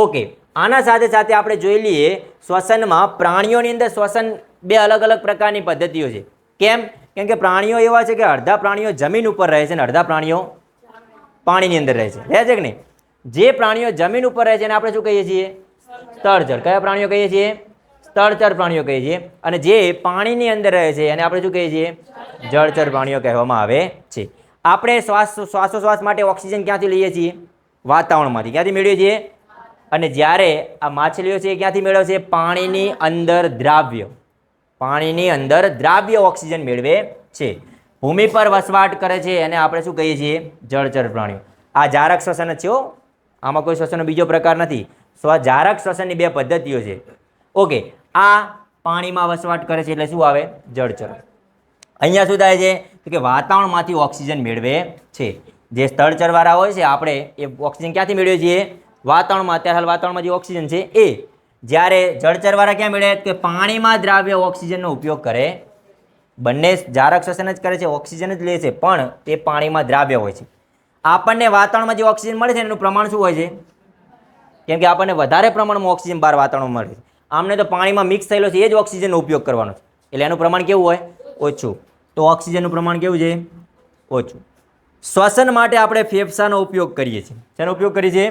Okay, આના સાથે સાથે આપણે જોઈ લઈએ શ્વસનમાં પ્રાણીઓની અંદર શ્વસન બે અલગ અલગ પ્રકારની પદ્ધતિઓ છે. કેમ? કેમ કે પ્રાણીઓ એવા છે કે અડધા પ્રાણીઓ જમીન ઉપર રહે છે અને અડધા પ્રાણીઓ પાણીની અંદર રહે છે કે નહીં? જે પ્રાણીઓ જમીન ઉપર રહે છે એને આપણે શું કહીએ છીએ? સ્થળચર. કયા પ્રાણીઓ કહીએ છીએ? સ્થળચર પ્રાણીઓ કહીએ છીએ. અને જે પાણીની અંદર રહે છે એને આપણે શું કહીએ છીએ? જળચર પ્રાણીઓ કહેવામાં આવે છે. આપણે શ્વાસોશ્વાસ માટે ઓક્સિજન ક્યાંથી લઈએ છીએ? વાતાવરણમાંથી. ક્યાંથી મેળવીએ છીએ? અને જ્યારે આ માછલીઓ છે એ ક્યાંથી મેળવે છે? પાણીની અંદર દ્રાવ્ય. પાણીની અંદર દ્રાવ્ય ઓક્સિજન મેળવે છે. ભૂમિ પર વસવાટ કરે છે અને આપણે શું કહીએ છીએ? જળચર પ્રાણીઓ. આ જારક શ્વસન જ છે હો, આમાં કોઈ શ્વસનનો બીજો પ્રકાર નથી. જારક શ્વસનની બે પદ્ધતિઓ છે. ઓકે, આ પાણીમાં વસવાટ કરે છે એટલે શું આવે? જળચર. અહીંયા શું થાય છે કે વાતાવરણમાંથી ઓક્સિજન મેળવે છે. જે સ્થળચરવાળા હોય છે આપણે એ ઓક્સિજન ક્યાંથી મેળવીએ છીએ? વાતાવરણમાં. અત્યારે હાલ વાતાવરણમાં જે ઓક્સિજન છે એ. જ્યારે જળચરવાળા ક્યાં મેળવે? કે પાણીમાં દ્રાવ્ય ઓક્સિજનનો ઉપયોગ કરે. બંને જારક શ્વસન જ કરે છે, ઓક્સિજન જ લે છે, પણ તે પાણીમાં દ્રાવ્ય હોય છે. આપણને વાતાવરણમાં જે ઓક્સિજન મળે છે એનું પ્રમાણ શું હોય છે? કેમ કે આપણને વધારે પ્રમાણમાં ઓક્સિજન બહાર વાતાવરણમાં મળે છે. આમને તો પાણીમાં મિક્સ થયેલો છે એ જ ઓક્સિજનનો ઉપયોગ કરવાનો છે, એટલે એનું પ્રમાણ કેવું હોય? ઓછું. તો ઓક્સિજનનું પ્રમાણ કેવું છે? ઓછું. શ્વસન માટે આપણે ફેફસાનો ઉપયોગ કરીએ છીએ. શેનો ઉપયોગ કરીએ છીએ?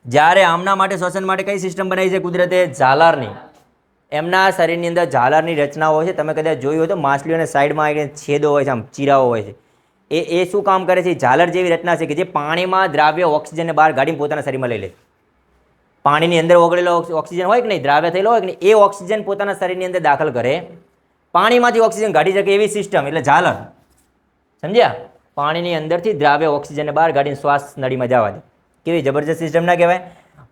જ્યારે આમના માટે શ્વસન માટે કઈ સિસ્ટમ બનાવી છે કુદરતે? ઝાલરની. એમના શરીરની અંદર ઝાલરની રચનાઓ હોય છે. તમે કદાચ જોયું હોય તો માછલીઓને સાઈડમાં આવીને છેદો હોય છે, આમ ચીરાઓ હોય છે. એ શું કામ કરે છે? ઝાલર જેવી રચના છે કે જે પાણીમાં દ્રાવ્ય ઓક્સિજનને બહાર કાઢીને પોતાના શરીરમાં લઈ લે. પાણીની અંદર ઓગળેલો ઓક્સિજન હોય કે નહીં, દ્રાવ્ય થયેલો હોય કે નહીં, એ ઓક્સિજન પોતાના શરીરની અંદર દાખલ કરે. પાણીમાંથી ઓક્સિજન કાઢી શકે એવી સિસ્ટમ, એટલે ઝાલર. સમજ્યા? પાણીની અંદરથી દ્રાવ્ય ઓક્સિજનને બહાર કાઢીને શ્વાસ નળીમાં જવા દે. કેવી જબરજસ્ત સિસ્ટમ ના કહેવાય?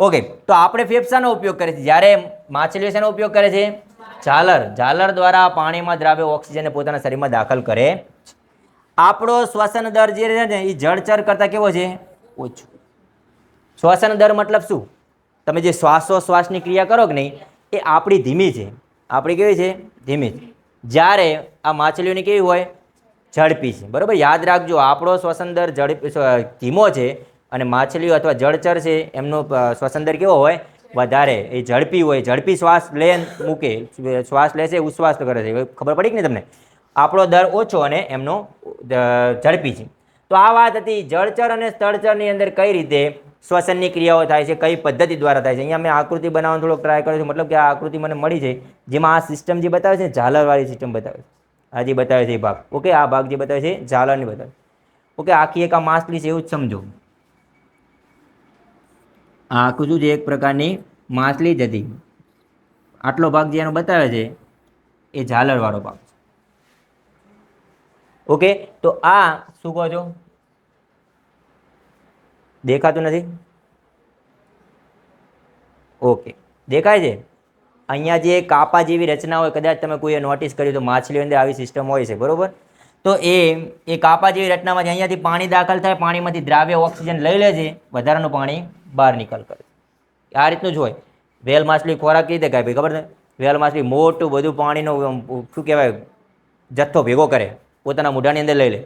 ઓકે, તો આપણે ફેફસાનો ઉપયોગ કરીએ છીએ. જ્યારે માછલીઓ શેનો ઉપયોગ કરે છે? ઝાલર. ઝાલર દ્વારા પાણીમાં દ્રાવ્ય ઓક્સિજનને પોતાના શરીરમાં દાખલ કરે. આપણો શ્વસન દર જે છે ને એ જળચર કરતાં કેવો છે? ઓછો. શ્વસન દર મતલબ શું? તમે જે શ્વાસોશ્વાસની ક્રિયા કરો કે નહીં એ આપણી ધીમી છે. આપણી કેવી છે? ધીમી છે. જ્યારે આ માછલીઓની કેવી હોય? ઝડપી છે. બરાબર? યાદ રાખજો, આપણો શ્વસન દર ધીમો છે અને માછલીઓ અથવા જળચર છે એમનો શ્વસન દર કેવો હોય? વધારે. એ ઝડપી હોય. ઝડપી શ્વાસ લે મૂકે, શ્વાસ લે છે, ઉશ્વાસ કરે છે. ખબર પડી કે નહીં તમને? આપણો દર ઓછો અને એમનો ઝડપી છે. તો આ વાત હતી જળચર અને સ્થળચરની અંદર કઈ રીતે શ્વસનની ક્રિયાઓ થાય છે, કઈ પદ્ધતિ દ્વારા થાય છે. અહીંયા મેં આકૃતિ બનાવવાનો થોડોક ટ્રાય કર્યો છું, મતલબ કે આ આકૃતિ મને મળી છે જેમાં આ સિસ્ટમ જે બતાવે છે ઝાલરવાળી સિસ્ટમ બતાવે છે. આ જે બતાવે છે એ ભાગ. ઓકે, આ ભાગ જે બતાવે છે ઝાલરની બતાવે. ઓકે, આખી એક આ માછલી છે એવું જ સમજો. આ આખું શું છે? એક પ્રકારની માછલી જ હતી. આટલો ભાગ જે એનો બતાવે છે એ ઝાલરવાળો ભાગ છે. ઓકે, તો આ શું કહો છો? દેખાતું નથી? ઓકે, દેખાય છે? અહીંયા જે કાપા જેવી રચના હોય, કદાચ તમે કોઈએ નોટિસ કર્યું તો માછલીઓ અંદર આવી સિસ્ટમ હોય છે. બરોબર? તો એ કાપા જેવી રચનામાંથી અહીંયાથી પાણી દાખલ થાય, પાણીમાંથી દ્રાવ્ય ઓક્સિજન લઈ લે છે, વધારાનું પાણી બહાર નિકાલ કરે. આ રીતનું જ હોય. વેલ માછલી ખોરાક કઈ રીતે ખાય? ખબર છે? વેલ માછલી મોટું બધું પાણીનું શું કહેવાય જથ્થો ભેગો કરે, પોતાના મોઢાની અંદર લઈ લે.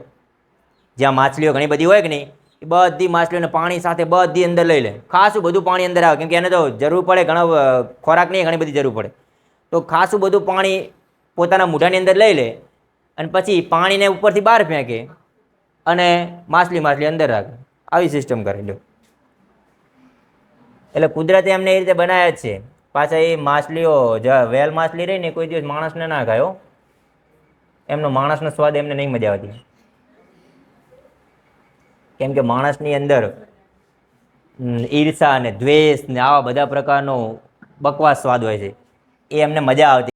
જ્યાં માછલીઓ ઘણી બધી હોય કે નહીં, એ બધી માછલીઓને પાણી સાથે બધી અંદર લઈ લે. ખાસું બધું પાણી અંદર આવે, કેમ કે એને તો જરૂર પડે, ઘણો ખોરાકની ઘણી બધી જરૂર પડે. તો ખાસું બધું પાણી પોતાના મોઢાની અંદર લઈ લે અને પછી પાણીને ઉપરથી બહાર ફેંકે અને માછલી અંદર રાખે. આવી સિસ્ટમ કરે લો. એટલે કુદરતે એમને એ રીતે બનાવ્યા જ છે. પાછા એ માછલીઓ વેલ માછલી રહી ને કોઈ દિવસ માણસને ના ખાયો. એમનો માણસનો સ્વાદ એમને નહીં મજા આવતી, કેમ કે માણસની અંદર ઈર્ષા ને દ્વેષ ને આવા બધા પ્રકારનો બકવાસ સ્વાદ હોય છે. એ એમને મજા આવતી.